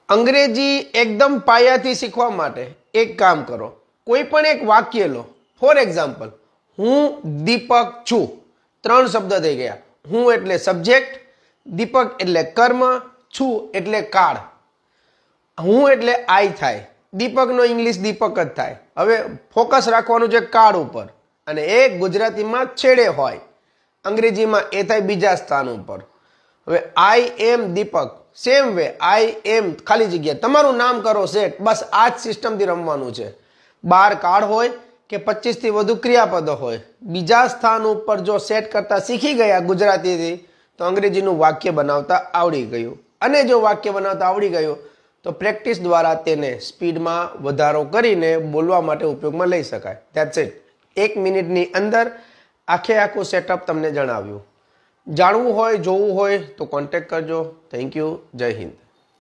અંગ્રેજી એકદમ પાયાથી શીખવા માટે એક કામ કરો, કોઈ પણ એક વાક્ય લો. ફોર એક્ઝામ્પલ, હું દીપક છું. 3 શબ્દ થઈ ગયા. હું એટલે સબ્જેક્ટ, દીપક એટલે કર્મ, છું એટલે કાળ. હું એટલે આઈ થાય, દીપકનો ઇંગ્લિશ દીપક જ થાય. હવે ફોકસ રાખવાનું છે કાળ ઉપર, અને એ ગુજરાતીમાં છેડે હોય, અંગ્રેજીમાં એ થાય બીજા સ્થાન ઉપર. હવે આઈ એમ દીપક, સેમ વે આઈ એમ ખાલી જગ્યા, તમારું નામ કરો સેટ. બસ આ જ સિસ્ટમથી રમવાનું છે. 12 કાળ હોય કે 25 થી વધુ ક્રિયાપદો હોય, બીજા સ્થાન ઉપર જો સેટ કરતા શીખી ગયા ગુજરાતીથી, તો અંગ્રેજીનું વાક્ય બનાવતા આવડી ગયું. અને જો વાક્ય બનાવતા આવડી ગયું તો પ્રેક્ટિસ દ્વારા તેને સ્પીડમાં વધારો કરીને બોલવા માટે ઉપયોગમાં લઈ શકાય. That's it. 1 મિનિટની અંદર આખું સેટઅપ તમને જણાવ્યું. જાણવું હોય, જોવું હોય તો કોન્ટેક્ટ કરજો. Thank you. જય હિન્દ.